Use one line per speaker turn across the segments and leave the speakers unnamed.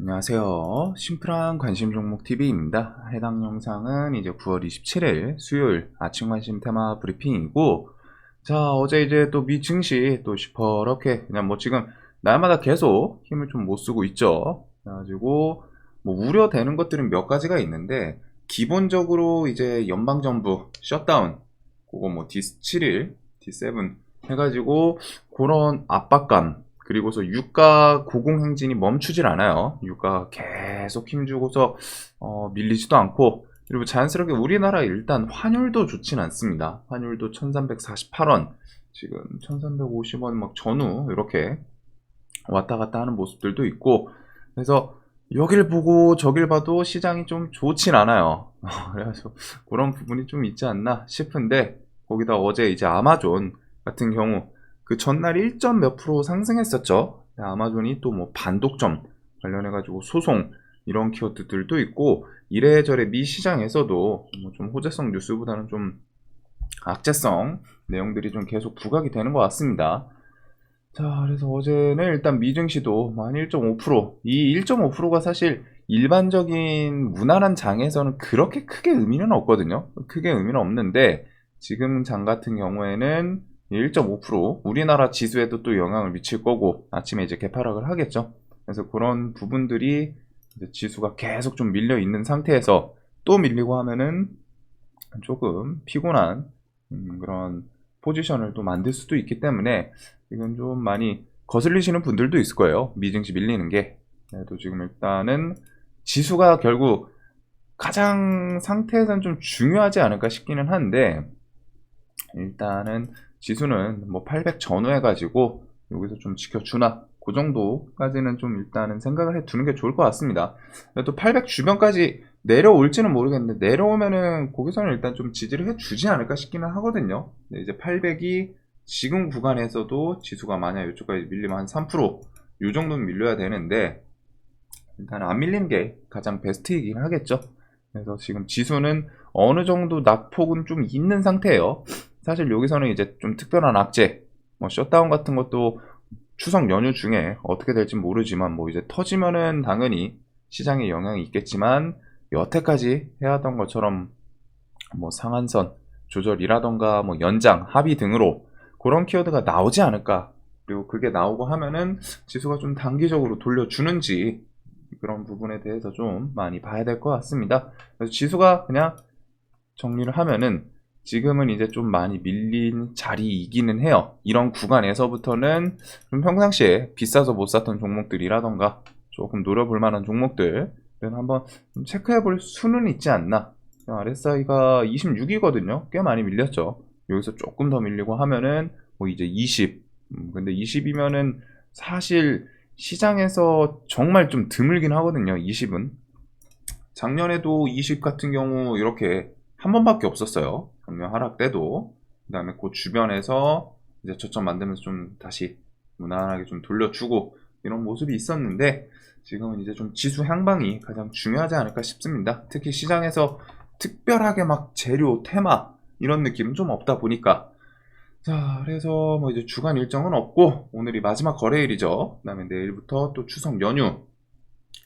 안녕하세요. 심플한 관심 종목 TV입니다. 해당 영상은 이제 9월 27일 수요일 아침 관심 테마 브리핑이고, 자, 어제 이제 또 미 증시 또 시퍼렇게 그냥 뭐 지금 날마다 계속 힘을 좀 못 쓰고 있죠. 그래가지고 뭐 우려되는 것들은 몇 가지가 있는데, 기본적으로 이제 연방정부 셧다운, 그거 뭐 D7일, D7 해가지고 그런 압박감, 그리고서 유가 고공행진이 멈추질 않아요. 유가 계속 힘주고서 밀리지도 않고, 그리고 자연스럽게 우리나라 일단 환율도 좋진 않습니다. 환율도 1348원, 지금 1350원 막 전후 이렇게 왔다 갔다 하는 모습들도 있고, 그래서 여길 보고 저길 봐도 시장이 좀 좋진 않아요. 그래서 그런 부분이 좀 있지 않나 싶은데, 거기다 어제 이제 아마존 같은 경우 그 전날 1점 몇 프로 상승했었죠. 아마존이 또 뭐 반독점 관련해가지고 소송 이런 키워드들도 있고, 이래저래 미 시장에서도 뭐좀 호재성 뉴스보다는 좀 악재성 내용들이 좀 계속 부각이 되는 것 같습니다. 자, 그래서 어제는 일단 미증시도 한 1.5%, 이 1.5%가 사실 일반적인 무난한 장에서는 그렇게 크게 의미는 없거든요. 크게 의미는 없는데, 지금 장 같은 경우에는 1.5%, 우리나라 지수에도 또 영향을 미칠 거고, 아침에 이제 개파락을 하겠죠. 그래서 그런 부분들이 이제 지수가 계속 좀 밀려 있는 상태에서 또 밀리고 하면은 조금 피곤한 그런 포지션을 또 만들 수도 있기 때문에, 이건 좀 많이 거슬리시는 분들도 있을 거예요. 미증시 밀리는 게. 그래도 지금 일단은 지수가 결국 가장 상태에서는 좀 중요하지 않을까 싶기는 한데, 일단은 지수는 뭐 800 전후해 가지고 여기서 좀 지켜주나, 그 정도까지는 좀 일단은 생각을 해 두는 게 좋을 것 같습니다. 또 800 주변까지 내려올지는 모르겠는데, 내려오면은 거기서는 일단 좀 지지를 해 주지 않을까 싶기는 하거든요. 이제 800이 지금 구간에서도 지수가 만약 이쪽까지 밀리면 한 3%, 이 정도는 밀려야 되는데, 일단 안 밀리는 게 가장 베스트이긴 하겠죠. 그래서 지금 지수는 어느 정도 낙폭은 좀 있는 상태예요. 사실 여기서는 이제 좀 특별한 악재, 뭐 셧다운 같은 것도 추석 연휴 중에 어떻게 될지 모르지만, 뭐 이제 터지면은 당연히 시장에 영향이 있겠지만, 여태까지 해왔던 것처럼 뭐 상한선 조절이라던가 뭐 연장, 합의 등으로 그런 키워드가 나오지 않을까. 그리고 그게 나오고 하면은 지수가 좀 단기적으로 돌려주는지, 그런 부분에 대해서 좀 많이 봐야 될 것 같습니다. 그래서 지수가 그냥 정리를 하면은, 지금은 이제 좀 많이 밀린 자리이기는 해요. 이런 구간에서부터는 좀 평상시에 비싸서 못 샀던 종목들이라던가 조금 노려볼 만한 종목들은 한번 좀 체크해 볼 수는 있지 않나. RSI가 26이거든요. 꽤 많이 밀렸죠. 여기서 조금 더 밀리고 하면은 뭐 이제 20. 근데 20이면은 사실 시장에서 정말 좀 드물긴 하거든요. 20은. 작년에도 20 같은 경우 이렇게 한 번밖에 없었어요. 작년 하락 때도. 그 다음에 그 주변에서 이제 저점 만들면서 좀 다시 무난하게 좀 돌려주고 이런 모습이 있었는데, 지금은 이제 좀 지수 향방이 가장 중요하지 않을까 싶습니다. 특히 시장에서 특별하게 막 재료, 테마 이런 느낌은 좀 없다 보니까. 자, 그래서 뭐 이제 주간 일정은 없고, 오늘이 마지막 거래일이죠. 그 다음에 내일부터 또 추석 연휴,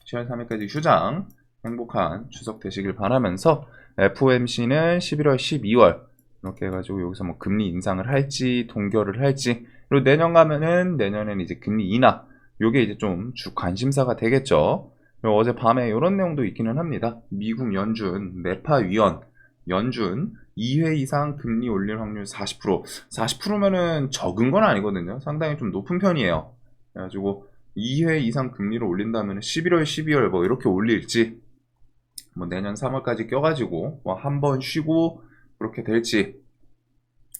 10월 3일까지 휴장, 행복한 추석 되시길 바라면서, FOMC는 11월, 12월 이렇게 해가지고 여기서 뭐 금리 인상을 할지 동결을 할지, 그리고 내년 가면은 내년에는 이제 금리 인하, 요게 이제 좀 주 관심사가 되겠죠. 그리고 어제 밤에 이런 내용도 있기는 합니다. 미국 연준 매파 위원, 연준 2회 이상 금리 올릴 확률 40%. 40%면은 적은 건 아니거든요. 상당히 좀 높은 편이에요. 그래가지고 2회 이상 금리를 올린다면 11월, 12월 뭐 이렇게 올릴지, 뭐 내년 3월까지 껴가지고 뭐 한 번 쉬고 그렇게 될지.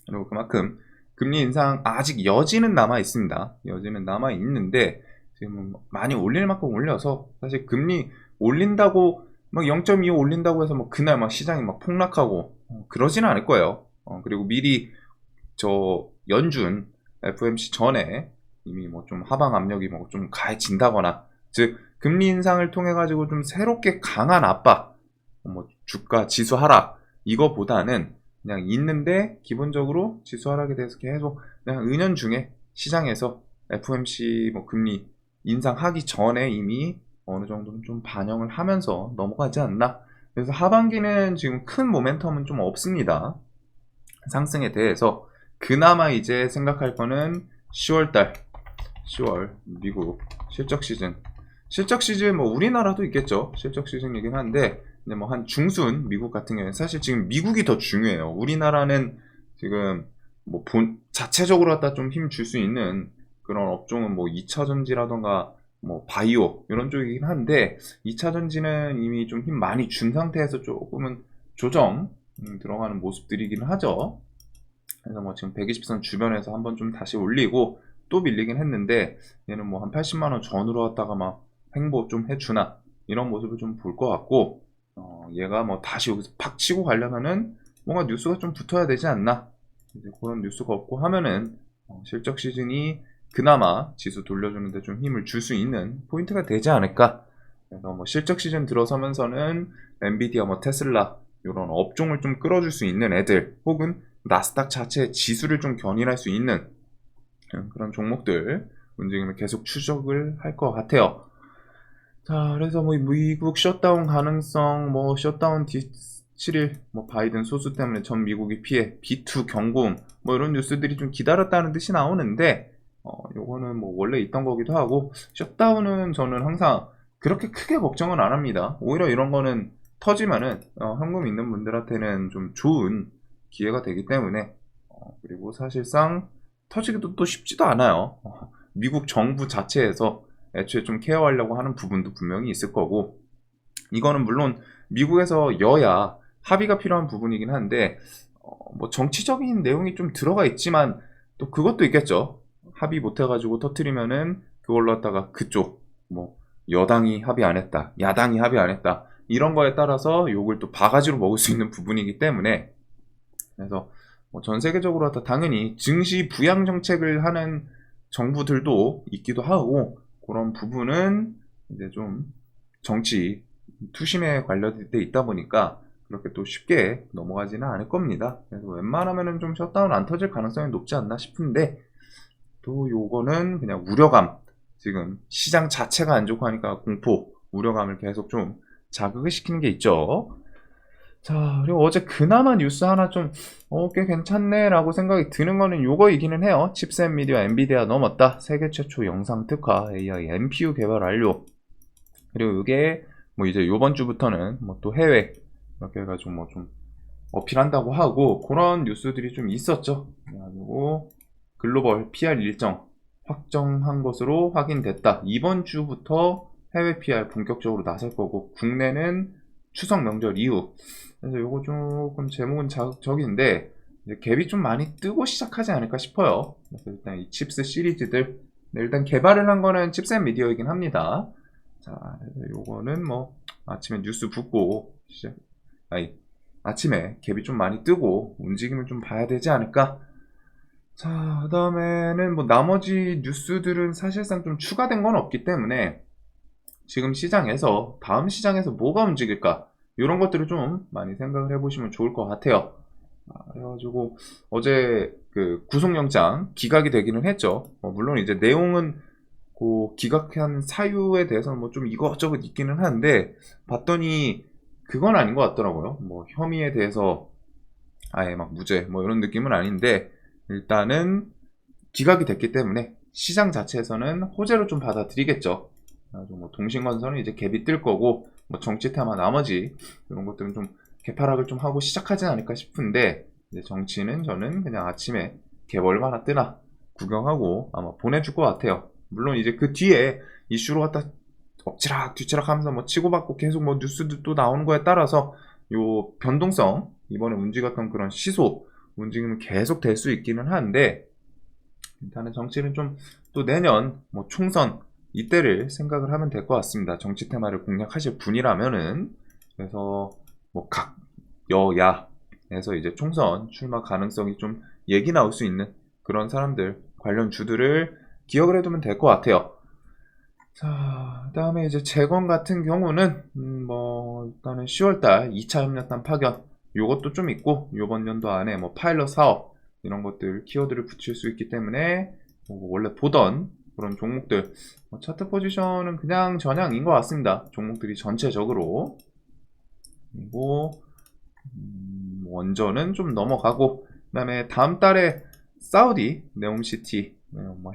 그리고 그만큼 금리 인상 아직 여지는 남아 있습니다. 여지는 남아 있는데, 지금 많이 올릴 만큼 올려서 사실 금리 올린다고 막 0.25 올린다고 해서 뭐 그날 막 시장이 막 폭락하고 그러지는 않을 거예요. 그리고 미리 저 연준 FOMC 전에 이미 뭐 좀 하방 압력이 뭐 좀 가해진다거나, 즉 금리 인상을 통해 가지고 좀 새롭게 강한 압박, 뭐 주가 지수 하락, 이거보다는 그냥 있는데 기본적으로 지수 하락에 대해서 계속 그냥 은연중에 시장에서 FOMC 뭐 금리 인상하기 전에 이미 어느 정도는 좀 반영을 하면서 넘어가지 않나. 그래서 하반기는 지금 큰 모멘텀은 좀 없습니다. 상승에 대해서 그나마 이제 생각할 거는 10월 미국 실적 시즌 뭐 우리나라도 있겠죠. 실적 시즌이긴 한데 뭐 한 중순 미국 같은 경우에 사실 지금 미국이 더 중요해요. 우리나라는 지금 뭐 자체적으로 갖다 좀 힘 줄 수 있는 그런 업종은 뭐 2차 전지라던가 뭐 바이오 이런 쪽이긴 한데 2차 전지는 이미 좀 힘 많이 준 상태에서 조금은 조정 들어가는 모습들이긴 하죠. 그래서 뭐 지금 120선 주변에서 한번 좀 다시 올리고 또 밀리긴 했는데 얘는 뭐 한 80만원 전으로 갔다가 막 횡보 좀 해주나 이런 모습을 좀 볼 것 같고 얘가 뭐 다시 여기서 팍 치고 가려면은 뭔가 뉴스가 좀 붙어야 되지 않나. 이제 그런 뉴스가 없고 하면은 실적 시즌이 그나마 지수 돌려주는데 좀 힘을 줄 수 있는 포인트가 되지 않을까. 그래서 뭐 실적 시즌 들어서면서는 엔비디아, 뭐 테슬라 이런 업종을 좀 끌어줄 수 있는 애들 혹은 나스닥 자체의 지수를 좀 견인할 수 있는 그런 종목들 움직임을 계속 추적을 할 것 같아요. 자, 그래서 뭐 미국 셧다운 가능성, 뭐 셧다운 7일, 뭐 바이든 소수 때문에 전 미국이 피해, B2 경고음, 뭐 이런 뉴스들이 좀 기다렸다는 뜻이 나오는데, 요거는 뭐 원래 있던 거기도 하고, 셧다운은 저는 항상 그렇게 크게 걱정은 안 합니다. 오히려 이런 거는 터지면은 현금 있는 분들한테는 좀 좋은 기회가 되기 때문에, 그리고 사실상 터지기도 또 쉽지도 않아요. 미국 정부 자체에서 애초에 좀 케어하려고 하는 부분도 분명히 있을 거고, 이거는 물론 미국에서 여야 합의가 필요한 부분이긴 한데 뭐 정치적인 내용이 좀 들어가 있지만 또 그것도 있겠죠. 합의 못 해가지고 터트리면은 그걸로 갖다가 그쪽 뭐 여당이 합의 안 했다, 야당이 합의 안 했다 이런 거에 따라서 욕을 또 바가지로 먹을 수 있는 부분이기 때문에, 그래서 뭐전 세계적으로 다 당연히 증시 부양 정책을 하는 정부들도 있기도 하고 그런 부분은 이제 좀 정치 투심에 관련돼 있다 보니까 그렇게 또 쉽게 넘어가지는 않을 겁니다. 그래서 웬만하면은 좀 셧다운 안 터질 가능성이 높지 않나 싶은데 또 요거는 그냥 우려감, 지금 시장 자체가 안 좋고 하니까 공포, 우려감을 계속 좀 자극을 시키는 게 있죠. 자, 그리고 어제 그나마 뉴스 하나 좀, 꽤 괜찮네 라고 생각이 드는 거는 요거이기는 해요. 칩셋 미디어 엔비디아 넘었다. 세계 최초 영상 특화 AI NPU 개발 완료. 그리고 이게 뭐 이제 요번 주부터는 뭐 또 해외 이렇게 해가지고 뭐 좀 어필한다고 하고 그런 뉴스들이 좀 있었죠. 그리고 글로벌 PR 일정 확정한 것으로 확인됐다. 이번 주부터 해외 PR 본격적으로 나설 거고 국내는 추석 명절 이후. 그래서 요거 조금 제목은 자극적인데 이제 갭이 좀 많이 뜨고 시작하지 않을까 싶어요. 그래서 일단 이 칩스 시리즈들 일단 개발을 한 거는 칩셋 미디어이긴 합니다. 자, 요거는 뭐 아침에 뉴스 붙고 아침에 갭이 좀 많이 뜨고 움직임을 좀 봐야 되지 않을까. 자, 그 다음에는 뭐 나머지 뉴스들은 사실상 좀 추가된 건 없기 때문에 지금 시장에서 다음 시장에서 뭐가 움직일까 이런 것들을 좀 많이 생각을 해보시면 좋을 것 같아요. 그래가지고 어제 그 구속영장 기각이 되기는 했죠. 물론 이제 내용은 그 기각한 사유에 대해서는 뭐 좀 이것저것 있기는 한데 봤더니 그건 아닌 것 같더라고요. 뭐 혐의에 대해서 아예 막 무죄 뭐 이런 느낌은 아닌데 일단은 기각이 됐기 때문에 시장 자체에서는 호재로 좀 받아들이겠죠. 뭐 동신건설은 이제 갭이 뜰 거고 뭐 정치 테마 나머지 이런 것들은 좀 개파락을 좀 하고 시작하지 않을까 싶은데 이제 정치는 저는 그냥 아침에 갭 얼마나 뜨나 구경하고 아마 보내줄 것 같아요. 물론 이제 그 뒤에 이슈로 갖다 엎치락 뒤치락 하면서 뭐 치고받고 계속 뭐 뉴스도 또 나오는 거에 따라서 요 변동성 이번에 움직였던 그런 시소 움직임은 계속 될 수 있기는 한데 일단은 정치는 좀 또 내년 뭐 총선 이때를 생각을 하면 될 것 같습니다. 정치 테마를 공략하실 분이라면은. 그래서 뭐 각 여야에서 이제 총선 출마 가능성이 좀 얘기 나올 수 있는 그런 사람들 관련 주들을 기억을 해두면 될 것 같아요. 자, 그다음에 이제 재건 같은 경우는 뭐 일단은 10월달 2차 협력단 파견 요것도 좀 있고 요번 연도 안에 뭐 파일럿 사업 이런 것들 키워드를 붙일 수 있기 때문에 뭐 원래 보던 그런 종목들. 차트 포지션은 그냥 전향인 것 같습니다. 종목들이 전체적으로. 그리고 원전은 좀 넘어가고, 그 다음에 다음 달에 사우디 네옴시티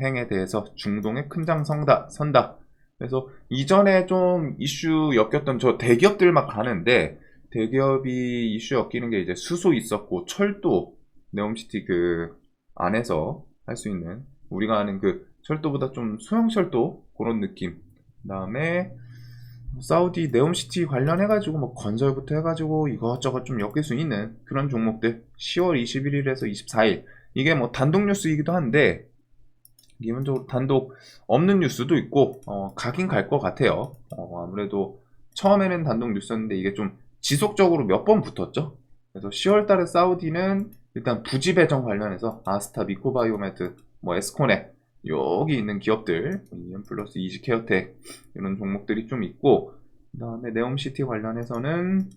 행에 대해서 중동에 큰 장 선다. 그래서 이전에 좀 이슈 엮였던 저 대기업들만 가는데, 대기업이 이슈 엮이는 게 이제 수소 있었고 철도, 네옴시티 그 안에서 할 수 있는, 우리가 아는 그 철도보다 좀 소형 철도 그런 느낌. 그 다음에 사우디 네옴시티 관련해가지고 뭐 건설부터 해가지고 이것저것 좀 엮일 수 있는 그런 종목들. 10월 21일에서 24일, 이게 뭐 단독 뉴스이기도 한데 기본적으로 단독 없는 뉴스도 있고 가긴 갈 것 같아요. 아무래도 처음에는 단독 뉴스였는데 이게 좀 지속적으로 몇 번 붙었죠. 그래서 10월 달에 사우디는 일단 부지 배정 관련해서 아스타, 미코바이오메트, 뭐 에스코넥, 여기 있는 기업들, 이엠플러스, 이지케어텍 이런 종목들이 좀 있고, 그 다음에 네옴시티 관련해서는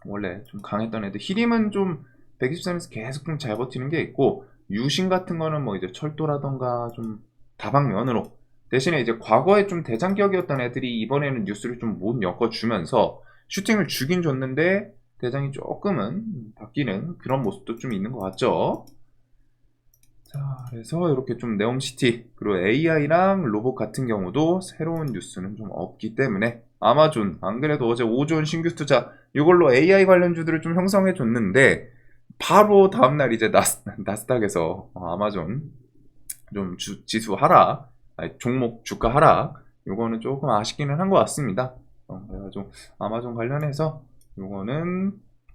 원래 좀 강했던 애들, 히림은 좀 120선에서 계속 좀 잘 버티는 게 있고, 유신 같은 거는 뭐 이제 철도라던가 좀 다방면으로, 대신에 이제 과거에 좀 대장격이었던 애들이 이번에는 뉴스를 좀 못 엮어주면서 슈팅을 주긴 줬는데 대장이 조금은 바뀌는 그런 모습도 좀 있는 것 같죠. 자, 그래서 이렇게 좀 네옴시티, 그리고 AI랑 로봇 같은 경우도 새로운 뉴스는 좀 없기 때문에, 아마존, 안 그래도 어제 5조 원 신규 투자 이걸로 AI 관련주들을 좀 형성해 줬는데, 바로 다음날 이제 나스닥에서 아마존 좀 지수 하락, 아니, 종목 주가 하락, 요거는 조금 아쉽기는 한 것 같습니다. 그래가지고 아마존 관련해서 요거는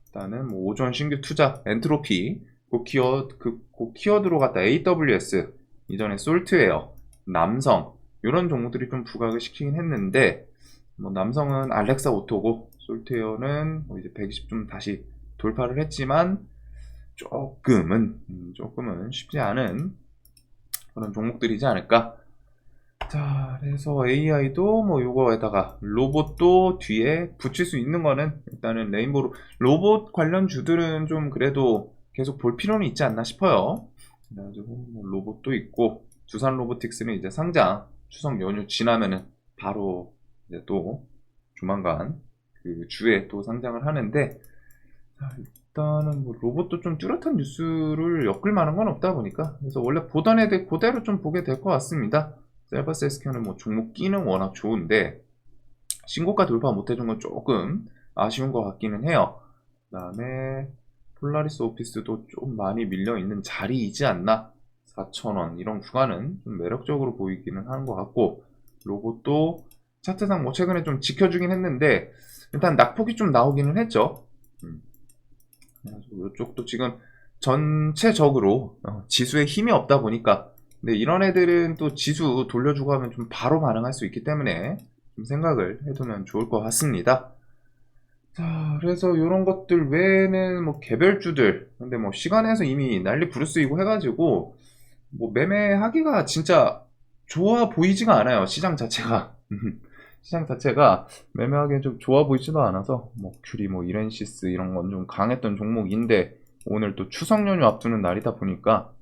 일단은 뭐 5조 원 신규 투자, 엔트로피, 그 키워드로 갖다 AWS, 이전에 솔트웨어, 남성, 이런 종목들이 좀 부각을 시키긴 했는데, 뭐 남성은 알렉사 오토고, 솔트웨어는 뭐 이제 120 좀 다시 돌파를 했지만, 조금은 쉽지 않은 그런 종목들이지 않을까. 자, 그래서 AI도 뭐 요거에다가 로봇도 뒤에 붙일 수 있는 거는 일단은 레인보우 로봇 관련 주들은 좀 그래도 계속 볼 필요는 있지 않나 싶어요. 그래가지고 뭐 로봇도 있고, 두산 로보틱스는 이제 상장 추석 연휴 지나면은 바로 이제 또 조만간 그 주에 또 상장을 하는데, 자, 일단은 뭐 로봇도 좀 뚜렷한 뉴스를 엮을 만한 건 없다 보니까, 그래서 원래 보던 애들 그대로 좀 보게 될 것 같습니다. 셀버스 SQ는 뭐 종목 끼는 워낙 좋은데 신고가 돌파 못해준 건 조금 아쉬운 것 같기는 해요. 그 다음에 폴라리스 오피스도 좀 많이 밀려있는 자리이지 않나. 4,000원 이런 구간은 좀 매력적으로 보이기는 하는 것 같고, 로봇도 차트상 뭐 최근에 좀 지켜주긴 했는데 일단 낙폭이 좀 나오기는 했죠. 그래가지고 이쪽도 지금 전체적으로 지수에 힘이 없다 보니까, 근데 이런 애들은 또 지수 돌려주고 하면 좀 바로 반응할 수 있기 때문에 좀 생각을 해두면 좋을 것 같습니다. 자, 그래서 이런 것들 외에는 뭐 개별주들, 근데 뭐 시간에서 이미 난리 부르스이고 해가지고 뭐 매매하기가 진짜 좋아 보이지가 않아요. 시장 자체가. 시장 자체가 매매하기엔 좀 좋아 보이지도 않아서, 뭐 큐리, 뭐 이렌시스 이런 건 좀 강했던 종목인데 오늘 또 추석 연휴 앞두는 날이다 보니까,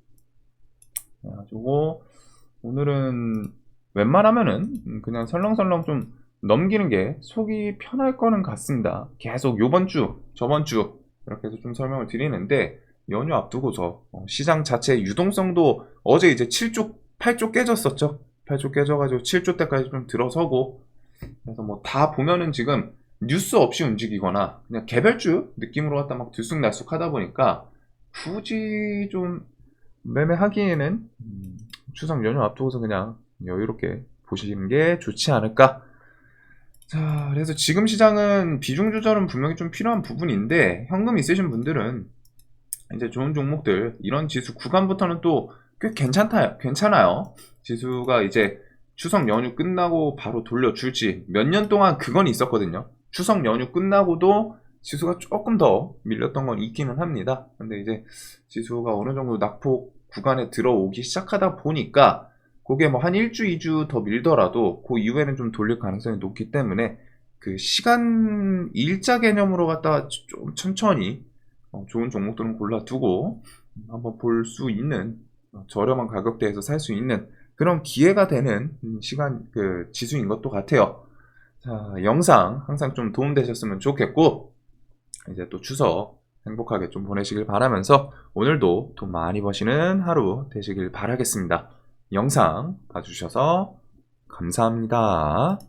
그래가지고 오늘은 웬만하면은 그냥 설렁설렁 좀 넘기는 게 속이 편할 거는 같습니다. 계속 요번 주, 저번 주 이렇게 해서 좀 설명을 드리는데, 연휴 앞두고서 시장 자체의 유동성도 어제 이제 7조, 8조 깨졌었죠. 8조 깨져가지고 7조 때까지 좀 들어서고, 그래서 뭐 다 보면은 지금 뉴스 없이 움직이거나 그냥 개별주 느낌으로 갖다 막 들쑥날쑥 하다 보니까 굳이 좀 매매하기에는 추석 연휴 앞두고서 그냥 여유롭게 보시는 게 좋지 않을까. 자, 그래서 지금 시장은 비중 조절은 분명히 좀 필요한 부분인데, 현금 있으신 분들은 이제 좋은 종목들, 이런 지수 구간부터는 또 꽤 괜찮아요. 지수가 이제 추석 연휴 끝나고 바로 돌려줄지, 몇 년 동안 그건 있었거든요. 추석 연휴 끝나고도 지수가 조금 더 밀렸던 건 있기는 합니다. 근데 이제 지수가 어느 정도 낙폭 구간에 들어오기 시작하다 보니까 그게 뭐 한 1주, 2주 더 밀더라도 그 이후에는 좀 돌릴 가능성이 높기 때문에, 그 시간 일자 개념으로 갖다가 좀 천천히 좋은 종목들은 골라두고 한번 볼 수 있는, 저렴한 가격대에서 살 수 있는 그런 기회가 되는 시간 지수인 것도 같아요. 자, 영상 항상 좀 도움되셨으면 좋겠고, 이제 또 추석 행복하게 좀 보내시길 바라면서 오늘도 돈 많이 버시는 하루 되시길 바라겠습니다. 영상 봐주셔서 감사합니다.